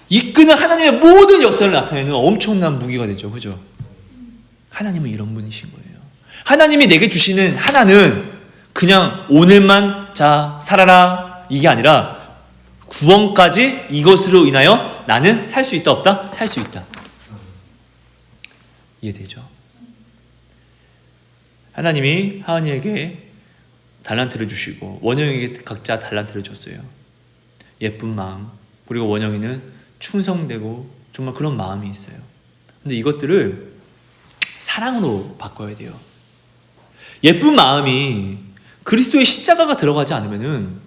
이끄는 하나님의 모든 역사를 나타내는 엄청난 무기가 되죠. 그죠? 하나님은 이런 분이신 거예요. 하나님이 내게 주시는 하나는 그냥 오늘만 자 살아라 이게 아니라 구원까지 이것으로 인하여 나는 살 수 있다 없다? 살 수 있다. 이해되죠? 하나님이 하은이에게 달란트를 주시고 원영에게 각자 달란트를 줬어요. 예쁜 마음, 그리고 원영이는 충성되고 정말 그런 마음이 있어요. 근데 이것들을 사랑으로 바꿔야 돼요. 예쁜 마음이 그리스도의 십자가가 들어가지 않으면은,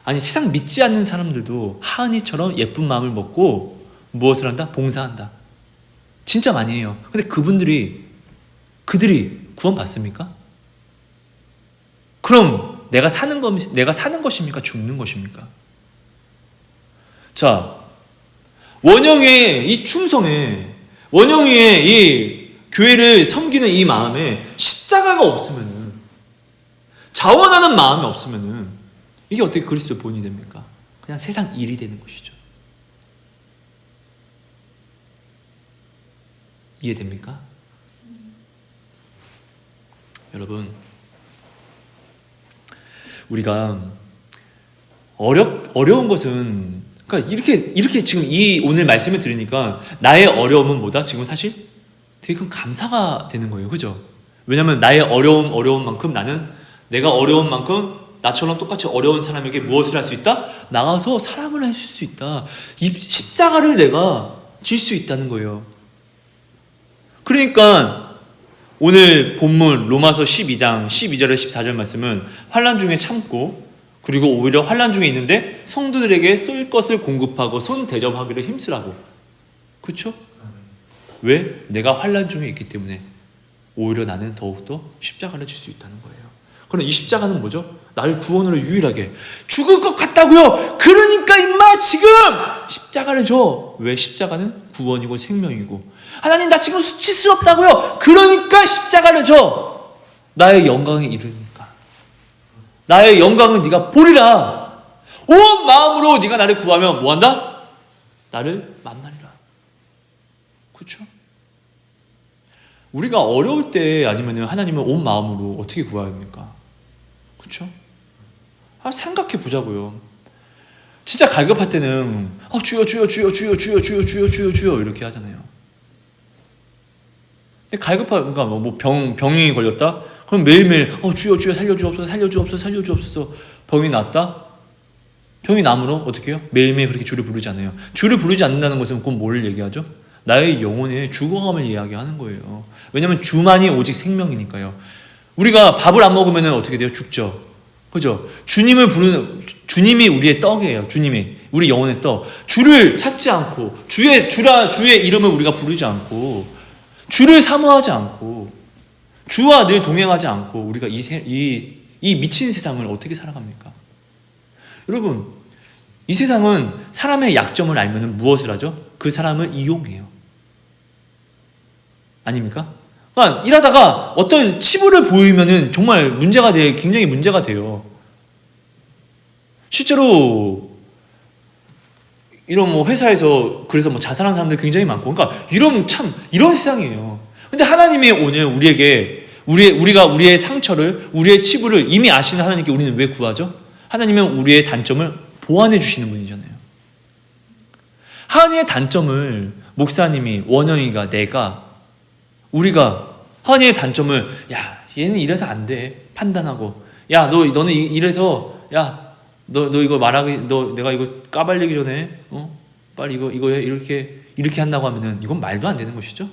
아니 세상 믿지 않는 사람들도 하은이처럼 예쁜 마음을 먹고 무엇을 한다? 봉사한다. 진짜 많이 해요. 근데 그들이 구원 받습니까? 그럼 내가 사는 것입니까? 죽는 것입니까? 자, 원영의 이 충성에, 원영의 이 교회를 섬기는 이 마음에 십자가가 없으면은, 자원하는 마음이 없으면은 이게 어떻게 그리스도의 본이 됩니까? 그냥 세상 일이 되는 것이죠. 이해됩니까? 여러분, 우리가 어려운 것은, 그러니까 이렇게 지금 이 오늘 말씀을 들으니까 나의 어려움은 뭐다? 지금 사실 되게 큰 감사가 되는 거예요. 그죠? 왜냐하면 나의 어려운 만큼 내가 어려운 만큼 나처럼 똑같이 어려운 사람에게 무엇을 할 수 있다? 나가서 사랑을 해줄 수 있다. 이 십자가를 내가 질 수 있다는 거예요. 그러니까 오늘 본문 로마서 12장 12절에 14절 말씀은 환난 중에 참고, 그리고 오히려 환난 중에 있는데 성도들에게 쏠 것을 공급하고 손 대접하기를 힘쓰라고. 그렇죠? 왜? 내가 환난 중에 있기 때문에 오히려 나는 더욱더 십자가를 질 수 있다는 거예요. 그럼 이 십자가는 뭐죠? 나를 구원으로 유일하게, 죽을 것 같다고요? 그러니까 임마 지금 십자가를 줘. 왜? 십자가는 구원이고 생명이고. 하나님 나 지금 수치스럽다고요? 그러니까 십자가를 줘. 나의 영광에 이르니까. 나의 영광을 네가 보리라. 온 마음으로 네가 나를 구하면 뭐한다? 나를 만나리라. 그렇죠? 우리가 어려울 때 아니면 하나님은 온 마음으로 어떻게 구해야 합니까? 그렇죠? 생각해 보자고요. 진짜 갈급할 때는 주여 주여 주여 주여 주여 주여 주여 주여 주여 이렇게 하잖아요. 근데 그러니까 병이 걸렸다? 그럼 매일매일 주여 주여 살려주옵소서 살려주옵소서 살려주옵소서. 병이 낫다? 병이 나므로 어떻게 해요? 매일매일 그렇게 주를 부르지 않아요. 주를 부르지 않는다는 것은 그건 뭘 얘기하죠? 나의 영혼의 죽어감을 이야기하는 거예요. 왜냐하면 주만이 오직 생명이니까요. 우리가 밥을 안 먹으면 어떻게 돼요? 죽죠. 그죠? 주님이 우리의 떡이에요. 주님이 우리 영혼의 떡. 주를 찾지 않고 주의 이름을 우리가 부르지 않고 주를 사모하지 않고 주와 늘 동행하지 않고 우리가 이 미친 세상을 어떻게 살아갑니까? 여러분, 이 세상은 사람의 약점을 알면 무엇을 하죠? 그 사람을 이용해요. 아닙니까? 그러니까 일하다가 어떤 치부를 보이면은 정말 굉장히 문제가 돼요. 실제로 이런 회사에서 그래서 자살하는 사람들 굉장히 많고, 그러니까 이런 세상이에요. 근데 하나님이 오늘 우리의 상처를, 우리의 치부를 이미 아시는 하나님께 우리는 왜 구하죠? 하나님은 우리의 단점을 보완해 주시는 분이잖아요. 하나님의 단점을 목사님이, 원영이가, 우리가 하나님의 단점을 얘는 이래서 안 돼 판단하고, 너는 이래서 너 이거 내가 이거 까발리기 전에 빨리 이거 해 이렇게 한다고 하면은 이건 말도 안 되는 것이죠.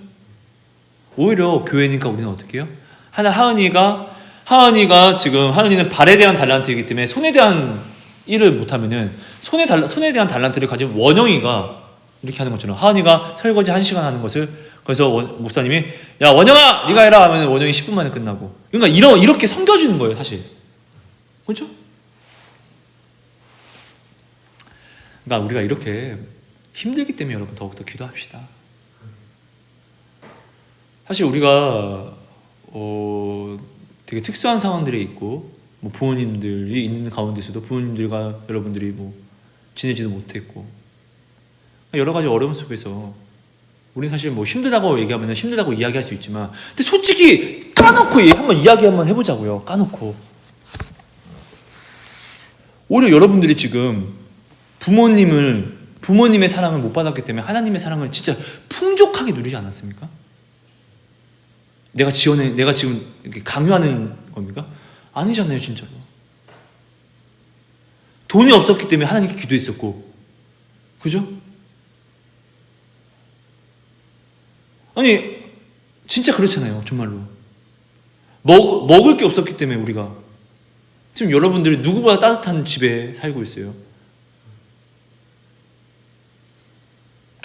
오히려 교회니까 우리는 어떻게 해요? 하은이가 지금 하은이는 발에 대한 달란트이기 때문에 손에 대한 일을 못하면은 손에 대한 달란트를 가진 원영이가 이렇게 하는 것처럼, 하은이가 설거지 1시간 하는 것을, 그래서 목사님이 원영아 네가 해라 하면 원영이 10분 만에 끝나고. 그러니까 이렇게 섬겨주는 거예요 사실. 그렇죠? 그러니까 우리가 이렇게 힘들기 때문에 여러분 더욱더 기도합시다. 사실 우리가 되게 특수한 상황들이 있고 뭐 부모님들이 있는 가운데서도 부모님들과 여러분들이 뭐 지내지도 못했고 여러 가지 어려움 속에서 우리는 사실 뭐 힘들다고 얘기하면 힘들다고 이야기할 수 있지만 근데 솔직히 까놓고 한번 이야기 한번 해보자고요. 까놓고 오히려 여러분들이 지금 부모님의 사랑을 못 받았기 때문에 하나님의 사랑을 진짜 풍족하게 누리지 않았습니까? 내가 지금 이렇게 강요하는 겁니까? 아니잖아요, 진짜로. 돈이 없었기 때문에 하나님께 기도했었고, 그죠? 아니, 진짜 그렇잖아요, 정말로. 먹을 게 없었기 때문에 우리가 지금 여러분들이 누구보다 따뜻한 집에 살고 있어요.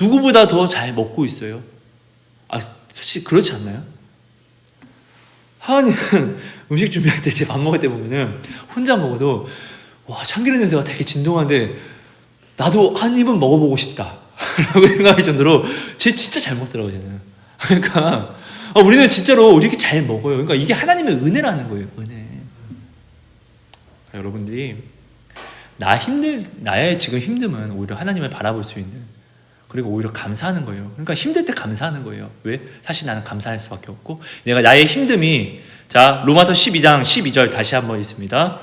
누구보다 더 잘 먹고 있어요. 솔직히 그렇지 않나요? 하은이는 음식 준비할 때 제 밥 먹을 때 보면은 혼자 먹어도 와 참기름 냄새가 되게 진동한데 나도 한 입은 먹어보고 싶다 라고 생각할 정도로 쟤 진짜 잘 먹더라고요. 쟤는. 그러니까 우리는 진짜로 이렇게 잘 먹어요. 그러니까 이게 하나님의 은혜라는 거예요. 은혜. 여러분들이 나의 지금 힘듦은 오히려 하나님을 바라볼 수 있는, 그리고 오히려 감사하는 거예요. 그러니까 힘들 때 감사하는 거예요. 왜? 사실 나는 감사할 수밖에 없고 내가 나의 힘듦이 자 로마서 12장 12절 다시 한번 있습니다.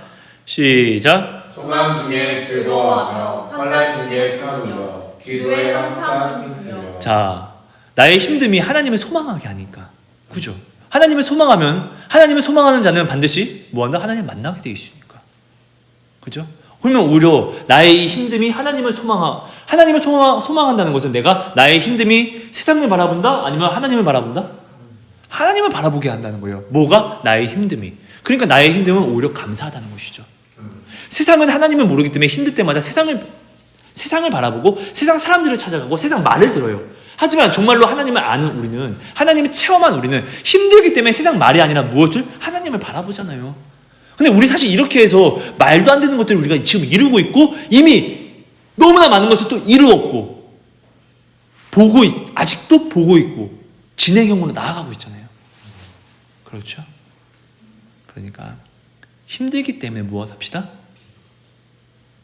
시작. 소망 중에 즐거워하며 환난 중에 참으며 기도에 항상 힘쓰며. 자 나의 힘듦이 하나님을 소망하게 하니까 그죠? 하나님을 소망하는 자는 반드시 뭐한다? 하나님을 만나게 돼 있으니까 그죠? 그러면 오히려 나의 힘듦이 하나님을 소망한다는 것은 내가 나의 힘듦이 세상을 바라본다? 아니면 하나님을 바라본다? 하나님을 바라보게 한다는 거예요. 뭐가? 나의 힘듦이. 그러니까 나의 힘듦은 오히려 감사하다는 것이죠. 세상은 하나님을 모르기 때문에 힘들 때마다 세상을 바라보고 세상 사람들을 찾아가고 세상 말을 들어요. 하지만 정말로 하나님을 아는 우리는, 하나님을 체험한 우리는 힘들기 때문에 세상 말이 아니라 무엇을? 하나님을 바라보잖아요. 근데 우리 사실 이렇게 해서 말도 안 되는 것들을 우리가 지금 이루고 있고 이미 너무나 많은 것을 또 이루었고 아직도 보고 있고 진행형으로 나아가고 있잖아요. 그렇죠? 그러니까 힘들기 때문에 무엇 합시다?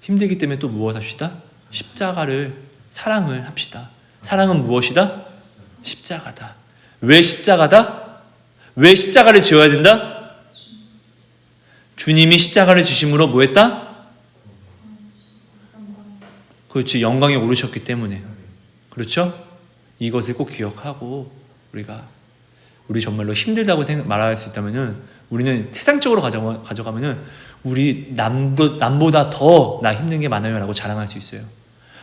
힘들기 때문에 또 무엇 합시다? 사랑을 합시다. 사랑은 무엇이다? 십자가다. 왜 십자가다? 왜 십자가를 지어야 된다? 주님이 십자가를 지심으로 뭐 했다? 그렇지, 영광에 오르셨기 때문에. 그렇죠? 이것을 꼭 기억하고 우리 정말로 힘들다고 말할 수 있다면은 우리는 세상적으로 가져가면은 우리 남보다 더 나 힘든 게 많아요 라고 자랑할 수 있어요.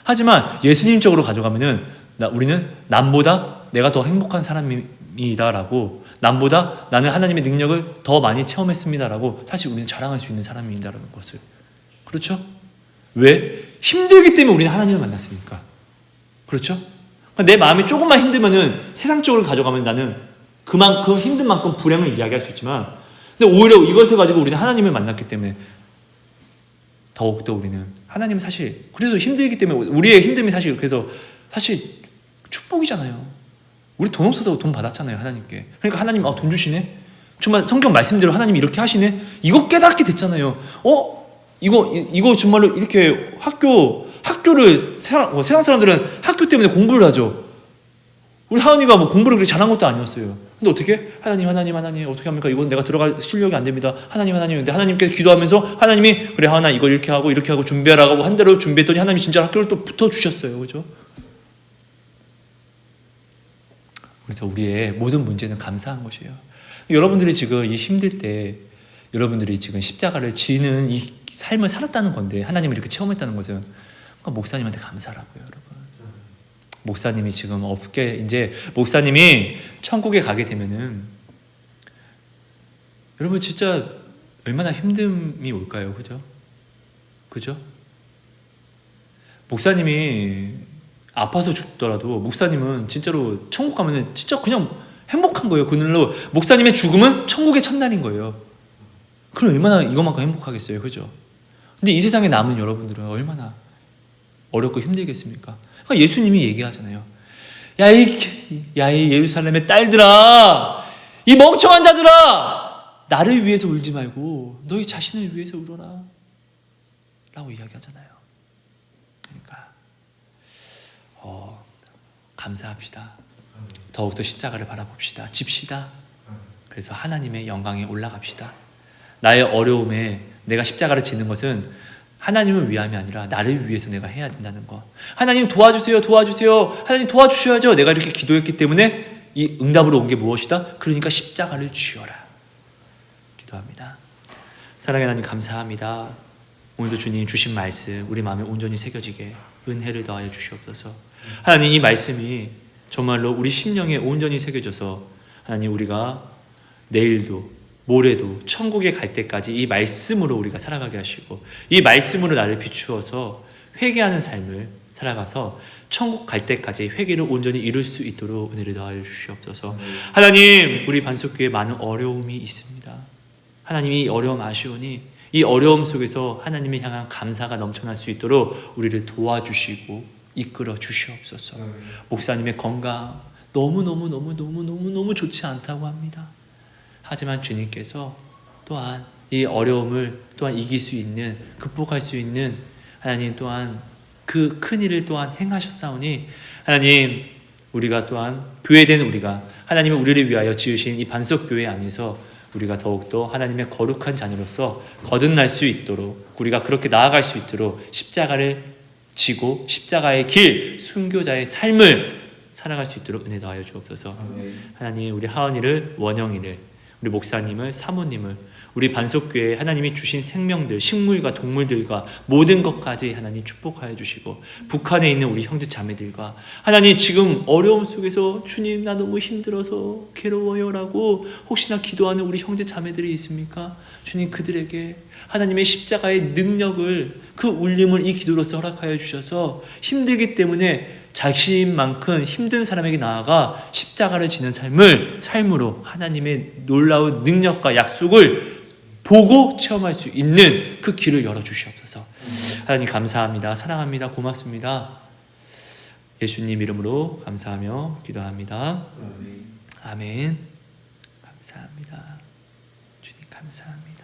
하지만 예수님적으로 가져가면은 우리는 남보다 내가 더 행복한 사람이다 라고, 남보다 나는 하나님의 능력을 더 많이 체험했습니다 라고 사실 우리는 자랑할 수 있는 사람이다라는 것을. 그렇죠? 왜? 힘들기 때문에 우리는 하나님을 만났으니까. 그렇죠? 내 마음이 조금만 힘들면은 세상적으로 가져가면 나는 그만큼 힘든 만큼 불행을 이야기할 수 있지만, 근데 오히려 이것을 가지고 우리는 하나님을 만났기 때문에 더욱더 우리는 하나님은 사실 그래서 힘들기 때문에 우리의 힘듦이 사실 그래서 사실 축복이잖아요. 우리 돈 없어서 돈 받았잖아요, 하나님께. 그러니까 하나님 돈 주시네. 정말 성경 말씀대로 하나님이 이렇게 하시네. 이거 깨닫게 됐잖아요. 이거 정말로 이렇게 학교를 세상 사람들은 학교 때문에 공부를 하죠. 우리 하은이가 뭐 공부를 그렇게 잘한 것도 아니었어요. 근데 어떻게? 하나님 어떻게 합니까? 이건 내가 들어갈 실력이 안 됩니다. 하나님. 근데 하나님께 기도하면서 하나님이 그래 하은아 이거 이렇게 하고 준비하라고 한 대로 준비했더니 하나님이 진짜 학교를 또 붙어주셨어요. 그죠? 그래서 우리의 모든 문제는 감사한 것이에요. 여러분들이 지금 이 힘들 때 여러분들이 지금 십자가를 지는 이 삶을 살았다는 건데 하나님을 이렇게 체험했다는 것은 목사님한테 감사라고요, 여러분. 목사님이 지금 이제 목사님이 천국에 가게 되면은 여러분 진짜 얼마나 힘듦이 올까요, 그죠? 목사님이 아파서 죽더라도 목사님은 진짜로 천국 가면은 진짜 그냥 행복한 거예요. 그날로 목사님의 죽음은 천국의 첫날인 거예요. 그럼 얼마나 이것만큼 행복하겠어요, 그죠? 근데 이 세상에 남은 여러분들은 얼마나 어렵고 힘들겠습니까? 그러니까 예수님이 얘기하잖아요. 야 이 예루살렘의 딸들아, 이 멍청한 자들아, 나를 위해서 울지 말고 너희 자신을 위해서 울어라 라고 이야기하잖아요. 그러니까 감사합시다. 더욱더 십자가를 바라봅시다. 집시다. 그래서 하나님의 영광에 올라갑시다. 나의 어려움에 내가 십자가를 지는 것은 하나님을 위함이 아니라 나를 위해서 내가 해야 된다는 거. 하나님 도와주세요, 도와주세요. 하나님 도와주셔야죠. 내가 이렇게 기도했기 때문에 이 응답으로 온 게 무엇이다? 그러니까 십자가를 쥐어라. 기도합니다. 사랑의 하나님 감사합니다. 오늘도 주님 주신 말씀 우리 마음에 온전히 새겨지게 은혜를 더하여 주시옵소서. 하나님 이 말씀이 정말로 우리 심령에 온전히 새겨져서 하나님 우리가 내일도 모레도 천국에 갈 때까지 이 말씀으로 우리가 살아가게 하시고 이 말씀으로 나를 비추어서 회개하는 삶을 살아가서 천국 갈 때까지 회개를 온전히 이룰 수 있도록 은혜를 더하여 주시옵소서. 하나님 우리 반석교회에 많은 어려움이 있습니다. 하나님 이 어려움 아시오니 이 어려움 속에서 하나님을 향한 감사가 넘쳐날 수 있도록 우리를 도와주시고 이끌어 주시옵소서. 목사님의 건강 너무 좋지 않다고 합니다. 하지만 주님께서 또한 이 어려움을 또한 이길 수 있는 극복할 수 있는 하나님 또한 그 큰 일을 또한 행하셨사오니 하나님 우리가 또한 교회된 우리가 하나님은 우리를 위하여 지으신 이 반석교회 안에서 우리가 더욱더 하나님의 거룩한 자녀로서 거듭날 수 있도록 우리가 그렇게 나아갈 수 있도록 십자가를 지고 십자가의 길 순교자의 삶을 살아갈 수 있도록 은혜 더하여 주옵소서. 하나님 우리 하은이를 원영이를 우리 목사님을 사모님을 우리 반석교회에 하나님이 주신 생명들 식물과 동물들과 모든 것까지 하나님 축복하여 주시고 북한에 있는 우리 형제 자매들과 하나님 지금 어려움 속에서 주님 나 너무 힘들어서 괴로워요 라고 혹시나 기도하는 우리 형제 자매들이 있습니까? 주님 그들에게 하나님의 십자가의 능력을 그 울림을 이 기도로서 허락하여 주셔서 힘들기 때문에 자신만큼 힘든 사람에게 나아가 십자가를 지는 삶으로 하나님의 놀라운 능력과 약속을 보고 체험할 수 있는 그 길을 열어주시옵소서. 하나님 감사합니다. 사랑합니다. 고맙습니다. 예수님 이름으로 감사하며 기도합니다. 아멘. 감사합니다. 주님 감사합니다.